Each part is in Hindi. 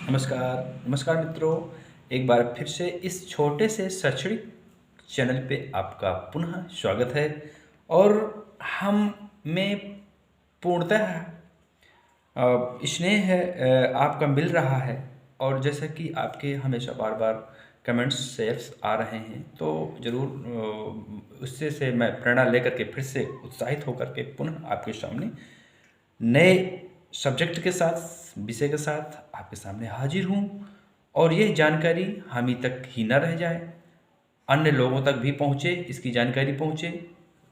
नमस्कार मित्रों। एक बार फिर से इस छोटे से शैक्षणिक चैनल पे आपका पुनः स्वागत है। और हम में पूर्णतः स्नेह है आपका मिल रहा है। और जैसा कि आपके हमेशा बार बार कमेंट्स शेयर्स आ रहे हैं, तो ज़रूर उससे से मैं प्रेरणा लेकर के फिर से उत्साहित होकर के पुनः आपके सामने नए सब्जेक्ट के साथ, विषय के साथ आपके सामने हाजिर हूँ। और ये जानकारी हम ही तक ही न रह जाए, अन्य लोगों तक भी पहुँचे, इसकी जानकारी पहुँचे,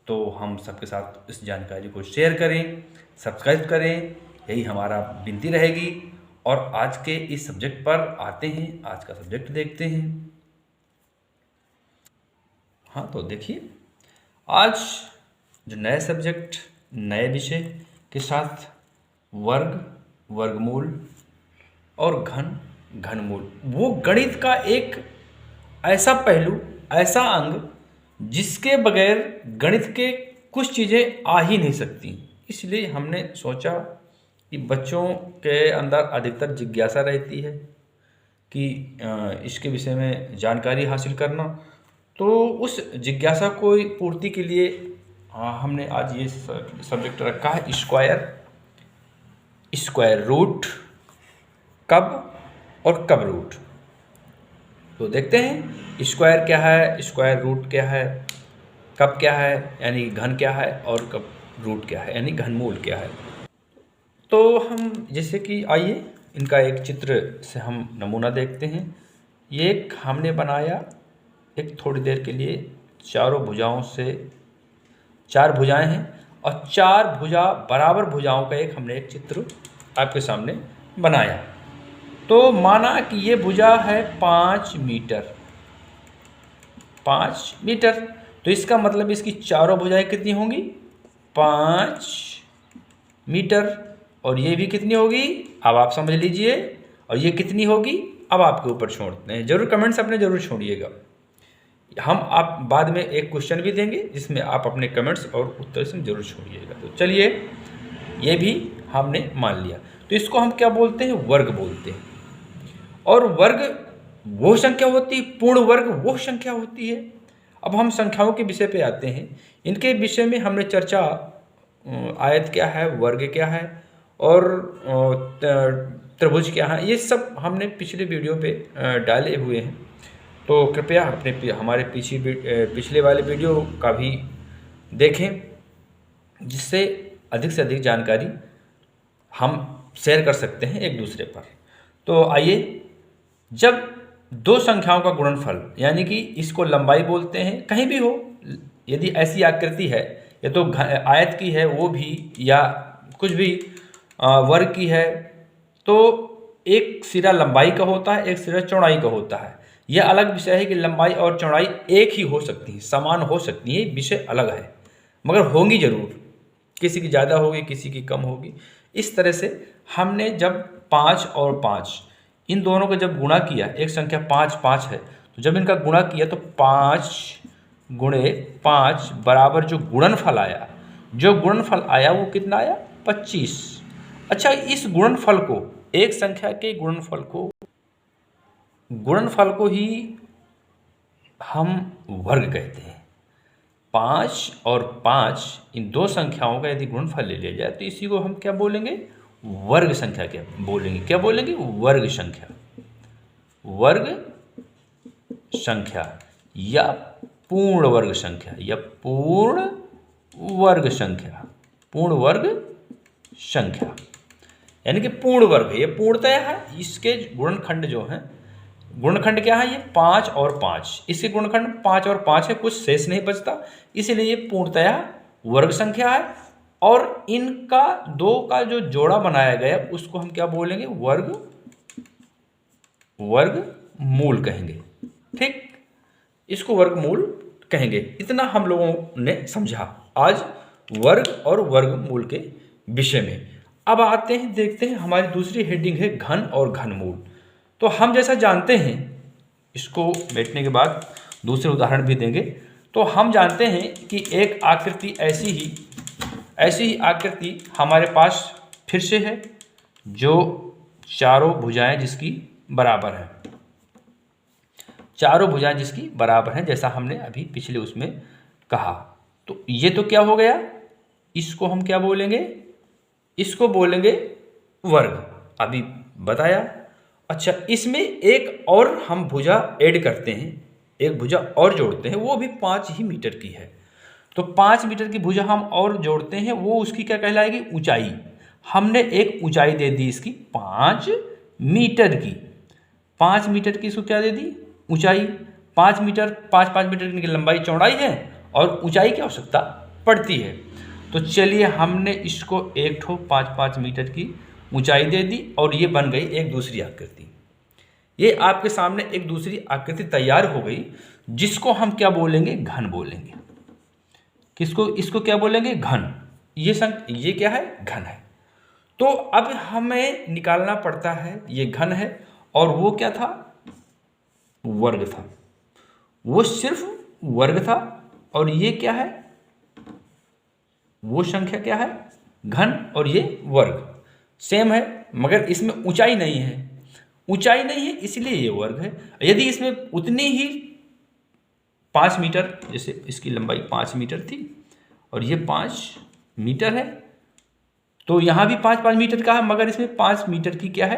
तो हम सबके साथ इस जानकारी को शेयर करें, सब्सक्राइब करें, यही हमारा विनती रहेगी। और आज के इस सब्जेक्ट पर आते हैं, आज का सब्जेक्ट देखते हैं। हाँ, तो देखिए, आज जो नए सब्जेक्ट, नए विषय के साथ वर्ग, वर्गमूल और घन, घनमूल, वो गणित का एक ऐसा पहलू, ऐसा अंग जिसके बगैर गणित के कुछ चीज़ें आ ही नहीं सकती। इसलिए हमने सोचा कि बच्चों के अंदर अधिकतर जिज्ञासा रहती है कि इसके विषय में जानकारी हासिल करना, तो उस जिज्ञासा को पूर्ति के लिए हमने आज ये सब्जेक्ट रखा है, स्क्वायर रूट, कब और कब रूट। तो देखते हैं स्क्वायर क्या है, स्क्वायर रूट क्या है, कब क्या है यानी घन क्या है, और कब रूट क्या है यानी घनमूल क्या है। तो हम जैसे कि आइए इनका एक चित्र से हम नमूना देखते हैं। ये एक हमने बनाया एक थोड़ी देर के लिए, चारों भुजाओं से, चार भुजाएं हैं और चार भुजा बराबर भुजाओं का एक हमने एक चित्र आपके सामने बनाया। तो माना कि ये भुजा है 5 मीटर, 5 मीटर, तो इसका मतलब इसकी चारों भुजाएं कितनी होंगी, 5 मीटर। और ये भी कितनी होगी, अब आप समझ लीजिए। और ये कितनी होगी, अब आपके ऊपर छोड़ते हैं, जरूर कमेंट्स अपने जरूर छोड़िएगा। हम आप बाद में एक क्वेश्चन भी देंगे जिसमें आप अपने कमेंट्स और उत्तर से जरूर छोड़िएगा। तो चलिए, ये भी हमने मान लिया। तो इसको हम क्या बोलते हैं, वर्ग बोलते हैं। और वर्ग वो संख्या होती है, पूर्ण वर्ग वो संख्या होती है। अब हम संख्याओं के विषय पे आते हैं। इनके विषय में हमने चर्चा, आयत क्या है, वर्ग क्या है और त्रिभुज क्या है, ये सब हमने पिछले वीडियो पे डाले हुए हैं। तो कृपया अपने हमारे पिछले वाले वीडियो का भी देखें, जिससे अधिक से अधिक जानकारी हम शेयर कर सकते हैं एक दूसरे पर। तो आइए, जब दो संख्याओं का गुणनफल, यानी कि इसको लंबाई बोलते हैं, कहीं भी हो, यदि ऐसी आकृति है, या तो आयत की है वो भी, या कुछ भी वर्ग की है, तो एक सिरा लंबाई का होता है, एक सिरा चौड़ाई का होता है। यह अलग विषय है कि लंबाई और चौड़ाई एक ही हो सकती है, समान हो सकती है, विषय अलग है, मगर होंगी जरूर, किसी की ज़्यादा होगी, किसी की कम होगी। इस तरह से हमने जब 5 और 5 इन दोनों को जब गुणा किया, एक संख्या 5 5 है, तो जब इनका गुणा किया तो 5 गुणे 5 बराबर जो गुणनफल आया, वो कितना आया, 25। अच्छा, इस गुणनफल को, एक संख्या के गुणनफल को ही हम वर्ग कहते हैं। 5 और 5 इन दो संख्याओं का यदि गुणनफल ले लिया जाए तो इसी को हम क्या बोलेंगे, वर्ग संख्या क्या बोलेंगे, वर्ग संख्या, वर्ग संख्या या पूर्ण वर्ग संख्या, या पूर्ण वर्ग संख्या, पूर्ण वर्ग संख्या यानी कि पूर्ण वर्ग है, ये पूर्णतया है। इसके गुणनखंड जो हैं, गुणनखंड क्या है, ये 5 और 5, इसके गुणनखंड 5 और 5 है, कुछ शेष नहीं बचता, इसलिए ये पूर्णतया वर्ग संख्या है। और इनका दो का जो जोड़ा बनाया गया उसको हम क्या बोलेंगे, वर्गमूल कहेंगे। ठीक, इसको वर्गमूल कहेंगे। इतना हम लोगों ने समझा आज वर्ग और वर्गमूल के विषय में। अब आते हैं, देखते हैं, हमारी दूसरी हेडिंग है घन और घनमूल। तो हम जैसा जानते हैं, इसको बैठने के बाद दूसरे उदाहरण भी देंगे। तो हम जानते हैं कि एक आकृति ऐसी ही आकृति हमारे पास फिर से है, जो चारों भुजाएं जिसकी बराबर हैं, चारों भुजाएं जिसकी बराबर हैं, जैसा हमने अभी पिछले उसमें कहा। तो ये तो क्या हो गया, इसको हम क्या बोलेंगे, इसको बोलेंगे वर्ग, अभी बताया। अच्छा, इसमें एक और हम भुजा ऐड करते हैं, एक भुजा और जोड़ते हैं, वो भी 5 ही मीटर की है। तो 5 मीटर की भुजा हम और जोड़ते हैं, वो उसकी क्या कहलाएगी, ऊंचाई। हमने एक ऊंचाई दे दी इसकी 5 मीटर की, 5 मीटर की इसको क्या दे दी, ऊंचाई। 5 मीटर, 5 मीटर की लंबाई चौड़ाई है और ऊंचाई की आवश्यकता पड़ती है। तो चलिए हमने इसको एक ठो 5-5 मीटर की ऊंचाई दे दी और ये बन गई एक दूसरी आकृति। ये आपके सामने एक दूसरी आकृति तैयार हो गई, जिसको हम क्या बोलेंगे, घन बोलेंगे। किसको, इसको क्या बोलेंगे, घन। ये क्या है, घन है। तो अब हमें निकालना पड़ता है, ये घन है और वो क्या था, वर्ग था, वो सिर्फ वर्ग था। और ये क्या है, वो संख्या क्या है, घन, और ये वर्ग सेम है, मगर इसमें ऊंचाई नहीं है, ऊंचाई नहीं है इसलिए ये वर्ग है। यदि इसमें उतनी ही 5 मीटर, जैसे इसकी लंबाई 5 मीटर थी और ये 5 मीटर है, तो यहाँ भी 5-5 मीटर का है, मगर इसमें 5 मीटर की क्या है,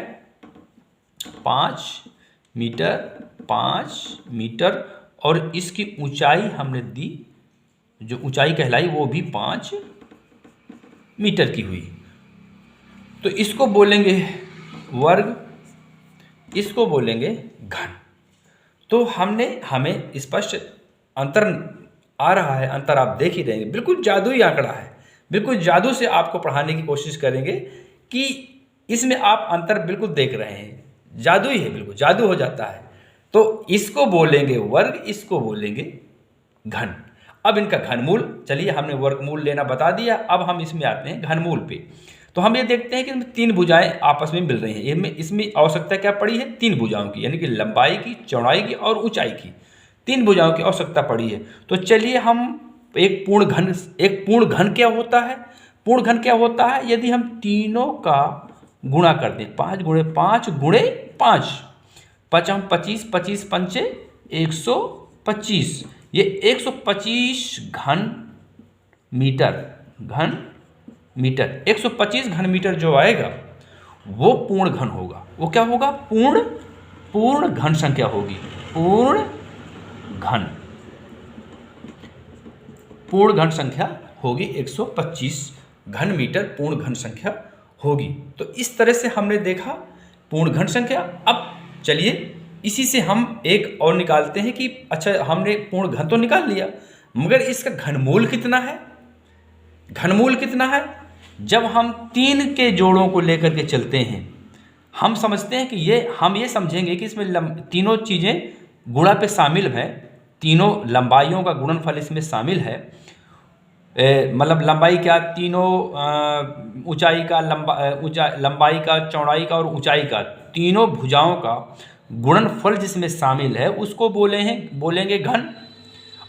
5 मीटर, 5 मीटर, और इसकी ऊंचाई हमने दी, जो ऊंचाई कहलाई वो भी 5 मीटर की हुई। तो इसको बोलेंगे वर्ग, इसको बोलेंगे घन। तो हमें स्पष्ट अंतर आ रहा है, अंतर आप देख ही रहे हैं, बिल्कुल जादुई आंकड़ा है, बिल्कुल जादू से आपको पढ़ाने की कोशिश करेंगे कि इसमें आप अंतर बिल्कुल देख रहे हैं, जादुई है, बिल्कुल जादू हो जाता है। तो इसको बोलेंगे वर्ग, इसको बोलेंगे घन। अब इनका घनमूल, चलिए हमने वर्गमूल लेना बता दिया, अब हम इसमें आते हैं घनमूल पे। तो हम ये देखते हैं कि इसमें 3 भुजाएं आपस में मिल रही हैं, इसमें आवश्यकता क्या पड़ी है, 3 भुजाओं की, यानी कि लंबाई की, चौड़ाई की और ऊंचाई की, 3 भुजाओं की आवश्यकता पड़ी है। तो चलिए हम एक पूर्ण घन क्या होता है, पूर्ण घन क्या होता है, यदि हम तीनों का गुणा कर दें, 5 गुणे 5 गुणे 5, 5 25, 25 पंचे 125, ये 125 घन मीटर, 125 घन मीटर जो आएगा वो पूर्ण घन होगा। वो क्या होगा, पूर्ण घन संख्या होगी, पूर्ण घन संख्या होगी, 125 घन मीटर पूर्ण घन संख्या होगी। तो इस तरह से हमने देखा पूर्ण घन संख्या। अब चलिए इसी से हम एक और निकालते हैं कि अच्छा, हमने पूर्ण घन तो निकाल लिया, मगर इसका घनमूल कितना है, घनमूल कितना है। जब हम 3 के जोड़ों को लेकर के चलते हैं, हम समझते हैं कि हम ये समझेंगे कि इसमें तीनों चीज़ें गुणा पे शामिल हैं, तीनों लंबाइयों का गुणनफल इसमें शामिल है। मतलब लंबाई क्या, तीनों ऊंचाई का, लंबाई का, चौड़ाई का और ऊंचाई का, तीनों भुजाओं का गुणनफल जिसमें शामिल है उसको बोलेंगे घन।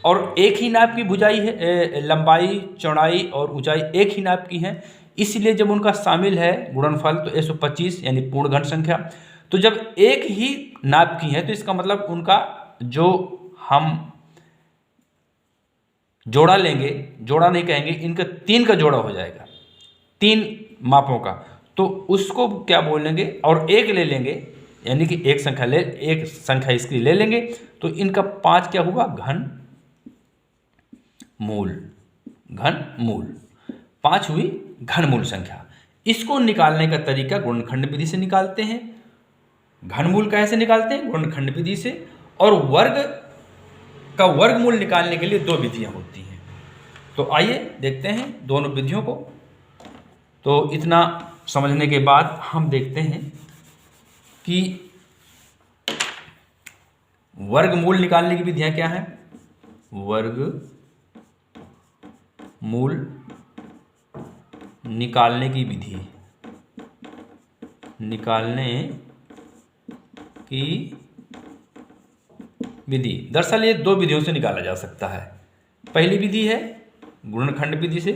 और एक ही नाप की भुजाई है, लंबाई, चौड़ाई और ऊंचाई एक ही नाप की है, इसलिए जब उनका शामिल है गुणनफल तो 125 यानी पूर्ण घन संख्या। तो जब एक ही नाप की है तो इसका मतलब उनका जो हम जोड़ा लेंगे, जोड़ा नहीं कहेंगे, इनका 3 का जोड़ा हो जाएगा, 3 मापों का, तो उसको क्या बोलेंगे, और एक ले लेंगे, यानी कि एक संख्या इसकी ले लेंगे, तो इनका 5 क्या हुआ, घन मूल 5 हुई घनमूल संख्या। इसको निकालने का तरीका गुणनखंड विधि से निकालते हैं। घनमूल कैसे निकालते हैं, गुणनखंड विधि से। और वर्ग का वर्गमूल निकालने के लिए 2 विधियां होती हैं। तो आइए देखते हैं दोनों विधियों को। तो इतना समझने के बाद हम देखते हैं कि वर्गमूल निकालने की विधियां क्या हैं। वर्गमूल निकालने की विधि दरअसल ये 2 विधियों से निकाला जा सकता है। पहली विधि है गुणनखंड विधि से,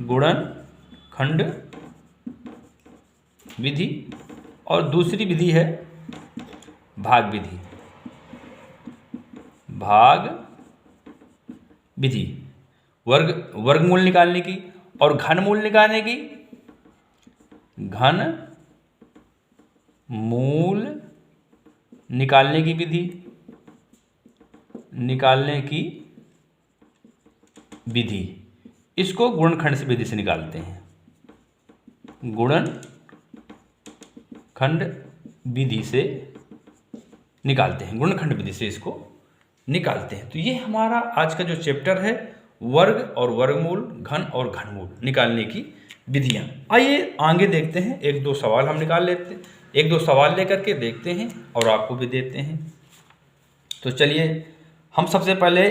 गुणनखंड विधि और दूसरी विधि है भाग विधि। भाग विधि वर्गमूल निकालने की और घनमूल निकालने की। घन मूल निकालने की विधि इसको गुणनखंड विधि से निकालते हैं। गुणनखंड विधि से निकालते हैं, गुणनखंड विधि से इसको निकालते हैं। तो ये हमारा आज का जो चैप्टर है वर्ग और वर्गमूल, घन और घनमूल निकालने की विधियां। आइए आगे देखते हैं, एक दो सवाल हम निकाल लेते हैं, एक दो सवाल लेकर के देखते हैं और आपको भी देते हैं। तो चलिए हम सबसे पहले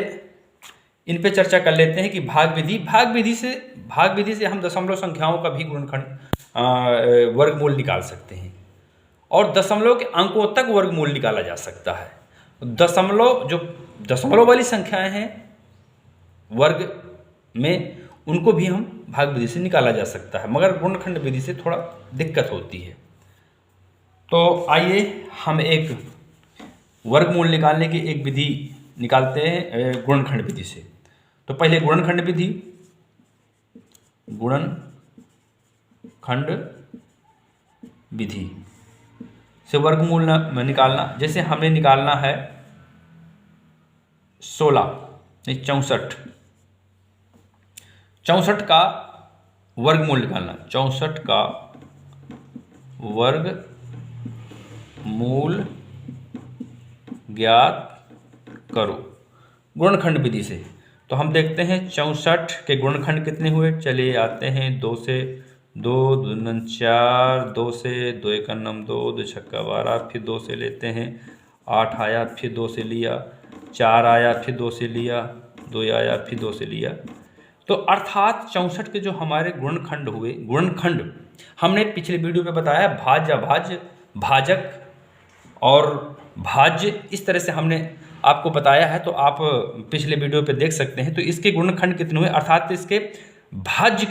इन पे चर्चा कर लेते हैं कि भाग विधि से हम दशमलव संख्याओं का भी गुणनखंड वर्गमूल निकाल सकते हैं और दशमलव के अंकों तक वर्गमूल निकाला जा सकता है। दशमलव वाली संख्याएं हैं वर्ग में, उनको भी हम भाग विधि से निकाला जा सकता है, मगर गुणनखंड विधि से थोड़ा दिक्कत होती है। तो आइए हम एक वर्गमूल निकालने की एक विधि निकालते हैं गुणनखंड विधि से। तो पहले गुणनखंड विधि से वर्गमूल निकालना। जैसे हमें निकालना है 64 का वर्गमूल निकालना। 64 का वर्गमूल ज्ञात करो गुणनखंड विधि से। तो हम देखते हैं 64 के गुणनखंड कितने हुए। चलिए आते हैं 2 से 2 दून 4, 2 से 2 एक 9 2, 2 छक्का 12, फिर 2 से लेते हैं 8 आया, फिर 2 से लिया, 4 आया, फिर 2 से लिया, 2 आया, फिर 2 से लिया। तो अर्थात 64 के जो हमारे गुणनखंड हुए, गुणनखंड हमने पिछले वीडियो में बताया भाज्य, भाज्य, भाजक और भाज्य, इस तरह से हमने आपको बताया है। तो आप पिछले वीडियो पे देख सकते हैं। तो इसके गुणनखंड कितने हुए, अर्थात इसके भाजक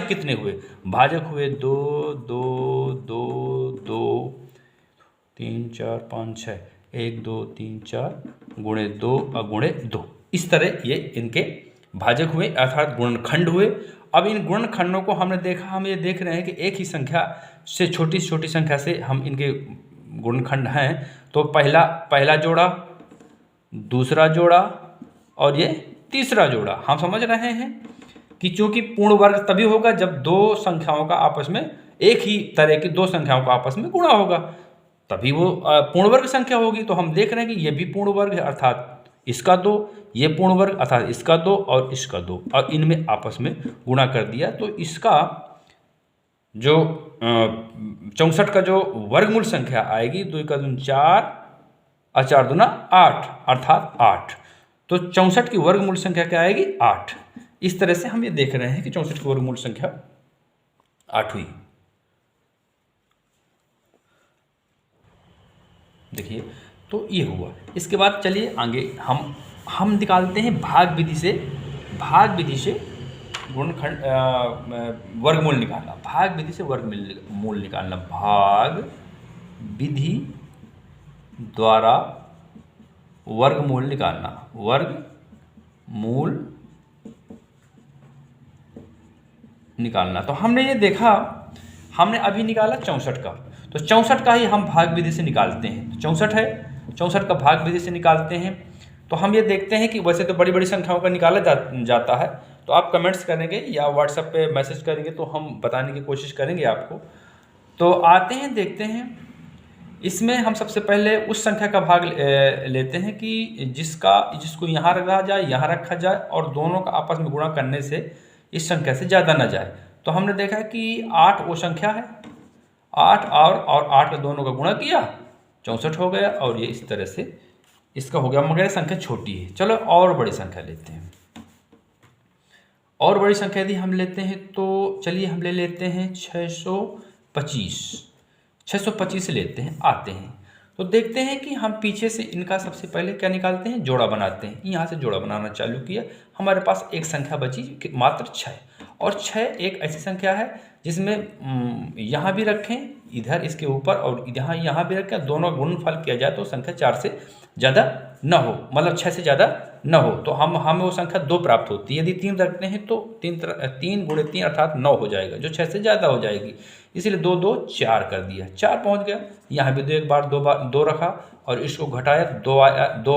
कितने हुए। भाजक हुए 2 2 2 2 3 4 5 6, 1 2 3 4 गुणे 2 और गुणे 2, इस तरह ये इनके भाजक हुए अर्थात गुणनखंड हुए। अब इन गुणनखंडों को हमने देखा, हम ये देख रहे हैं कि एक ही संख्या से छोटी संख्या से हम इनके गुणनखंड हैं। तो पहला जोड़ा, दूसरा जोड़ा और ये तीसरा जोड़ा। हम समझ रहे हैं कि चूंकि पूर्ण वर्ग तभी होगा जब दो संख्याओं का आपस में, एक ही तरह की दो संख्याओं का आपस में गुणा होगा, तभी वो पूर्ण वर्ग संख्या होगी। तो हम देख रहे हैं कि ये भी पूर्ण वर्ग है अर्थात इसका 2, ये पूर्ण वर्ग अर्थात इसका 2 और इसका 2, और इनमें आपस में गुणा कर दिया। तो इसका जो 64 का जो वर्गमूल संख्या आएगी 2 का 2 4 और 4 दूना 8 अर्थात 8। तो 64 की वर्गमूल संख्या क्या आएगी 8। इस तरह से हम ये देख रहे हैं कि 64 की वर्गमूल संख्या 8 हुई। देखिए तो ये हुआ। इसके बाद चलिए आगे हम निकालते हैं भाग विधि से गुणनखंड वर्गमूल निकालना। भाग विधि से वर्गमूल निकालना, भाग विधि द्वारा वर्गमूल निकालना, वर्गमूल निकालना। तो हमने ये देखा, हमने अभी निकाला 64 का, तो 64 का ही हम भाग विधि से निकालते हैं। तो 64 है, 64 का भाग विधि से निकालते हैं। तो हम ये देखते हैं कि वैसे तो बड़ी बड़ी संख्याओं का निकाला जाता है। तो आप कमेंट्स करेंगे या व्हाट्सएप पे मैसेज करेंगे तो हम बताने की कोशिश करेंगे आपको। तो आते हैं, देखते हैं। इसमें हम सबसे पहले उस संख्या का भाग लेते हैं कि जिसको यहाँ रखा जाए, यहाँ रखा जाए और दोनों का आपस में गुणा करने से इस संख्या से ज़्यादा ना जाए। तो हमने देखा कि 8 वो संख्या है, 8 और 8 का दोनों का गुणा किया 64 हो गया, और ये इस तरह से इसका हो गया, मगर ये संख्या छोटी है। चलो और बड़ी संख्या लेते हैं। और बड़ी संख्या यदि हम लेते हैं तो चलिए हम ले लेते हैं 625 लेते हैं। आते हैं तो देखते हैं कि हम पीछे से इनका सबसे पहले क्या निकालते हैं, जोड़ा बनाते हैं। यहाँ से जोड़ा बनाना चालू किया, हमारे पास एक संख्या बची मात्र 6, और 6 एक ऐसी संख्या है जिसमें यहाँ भी रखें इधर इसके ऊपर और यहाँ भी रखें, दोनों गुणनफल किया जाए तो संख्या 4 से ज़्यादा न हो, मतलब 6 से ज़्यादा न हो, तो हमें वो संख्या 2 प्राप्त होती है। यदि 3 रखते हैं तो 3 गुणे 3 अर्थात 9 हो जाएगा, जो 6 से ज़्यादा हो जाएगी। इसलिए 2 2 4 कर दिया, 4 पहुँच गया। यहाँ भी एक बार 2 रखा और इसको घटाया, 2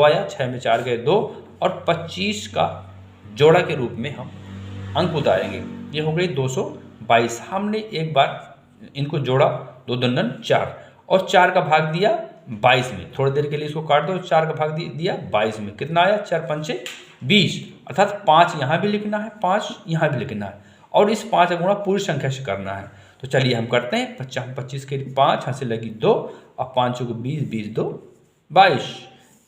आया, 6 में 4 गए 2, और 25 का जोड़ा के रूप में हम अंक उतारेंगे। ये हो गई 222। हमने एक बार इनको जोड़ा, 2 दूनी 4 और 4 का भाग दिया 22 में। थोड़ी देर के लिए इसको काट दो, 4 का भाग दिया 22 में, कितना आया 4 पंचे 20, अर्थात 5 यहाँ भी लिखना है, 5 यहाँ भी लिखना है, और इस 5 का गुणा पूरी संख्या से करना है। तो चलिए हम करते हैं। 25 के 5 यहाँ से लगी 2 और 5 को 20, 20 2 22।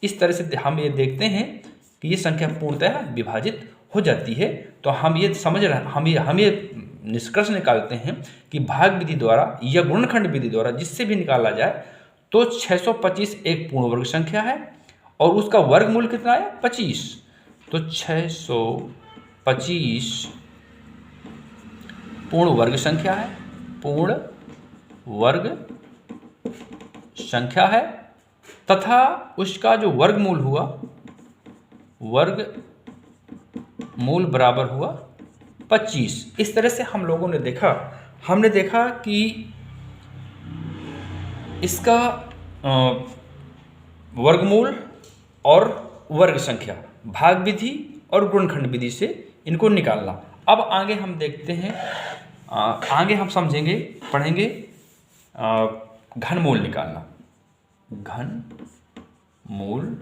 इस तरह से हम ये देखते हैं कि ये संख्या पूर्णतः विभाजित हो जाती है। तो हम ये समझ रहे हम ये निष्कर्ष निकालते हैं कि भाग विधि द्वारा या गुणनखंड विधि द्वारा जिससे भी निकाला जाए तो 625 एक पूर्ण वर्ग संख्या है और उसका वर्गमूल कितना आया 25। तो 625 पूर्ण वर्ग संख्या है, पूर्ण वर्ग संख्या है, तथा उसका जो वर्गमूल हुआ, वर्गमूल बराबर हुआ 25। इस तरह से हम लोगों ने देखा कि इसका वर्गमूल और वर्ग संख्या भाग विधि और गुणनखंड विधि से इनको निकालना। अब आगे हम देखते हैं, आगे हम समझेंगे, पढ़ेंगे घनमूल निकालना। घनमूल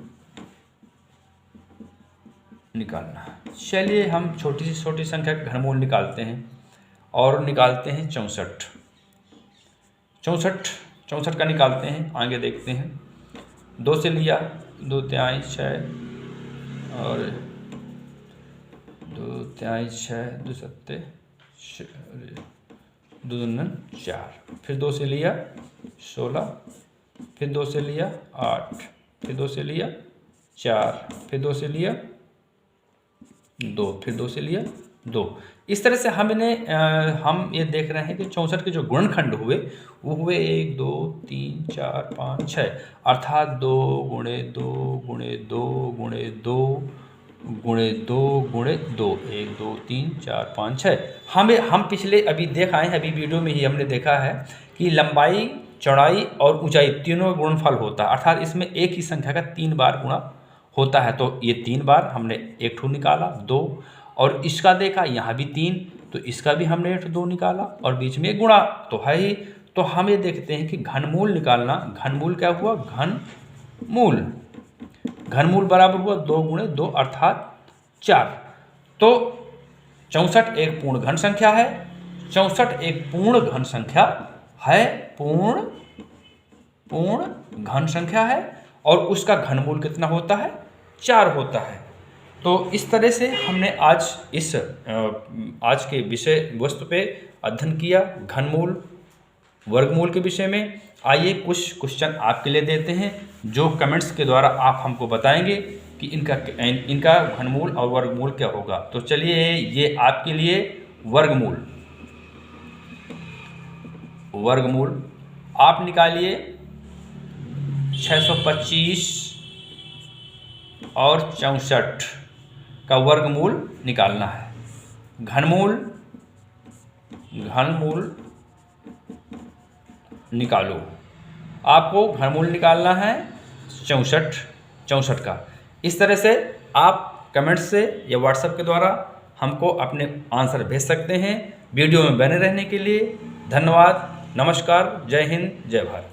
निकालना, चलिए हम छोटी से छोटी संख्या का घनमूल निकालते हैं और निकालते हैं 64 का निकालते हैं। आगे देखते हैं, 2 से लिया, 2 तिहाई 6 और 2 तिहाई 6, 2 सत्ते 2 दूनी 4, फिर 2 से लिया 16, फिर 2 से लिया 8, फिर 2 से लिया 4, फिर 2 से लिया 2, फिर 2 से लिया 2। इस तरह से हम ये देख रहे हैं कि 64 के जो गुणनखंड हुए वो हुए 1 2 3 4 5 6, अर्थात 2 गुणे 2 गुणे 2 गुणे 2 गुणे 2 गुणे 2, 1 2 3 4 5 6। हम पिछले अभी देख आए हैं, अभी वीडियो में ही हमने देखा है कि लंबाई, चौड़ाई और ऊंचाई तीनों गुणनफल होता है, अर्थात इसमें एक ही संख्या का 3 बार गुणा होता है। तो ये 3 बार हमने एक ठो निकाला 2, और इसका देखा यहाँ भी 3, तो इसका भी हमने 2 निकाला और बीच में गुणा तो है ही। तो हम ये देखते हैं कि घनमूल निकालना, घनमूल क्या हुआ, घनमूल बराबर हुआ 2 गुणे 2 अर्थात 4। तो 64 एक पूर्ण घन संख्या है, 64 एक पूर्ण घन संख्या है, पूर्ण घन संख्या है, और उसका घनमूल कितना होता है 4 होता है। तो इस तरह से हमने आज के विषय वस्तु पे अध्ययन किया घनमूल वर्गमूल के विषय में। आइए कुछ क्वेश्चन आपके लिए देते हैं जो कमेंट्स के द्वारा आप हमको बताएंगे कि इनका घनमूल और वर्गमूल क्या होगा। तो चलिए ये आपके लिए वर्गमूल आप निकालिए। 625 और 64 का वर्गमूल निकालना है। घनमूल निकालो, आपको घनमूल निकालना है 64 का। इस तरह से आप कमेंट से या व्हाट्सएप के द्वारा हमको अपने आंसर भेज सकते हैं। वीडियो में बने रहने के लिए धन्यवाद। नमस्कार, जय हिंद, जय भारत।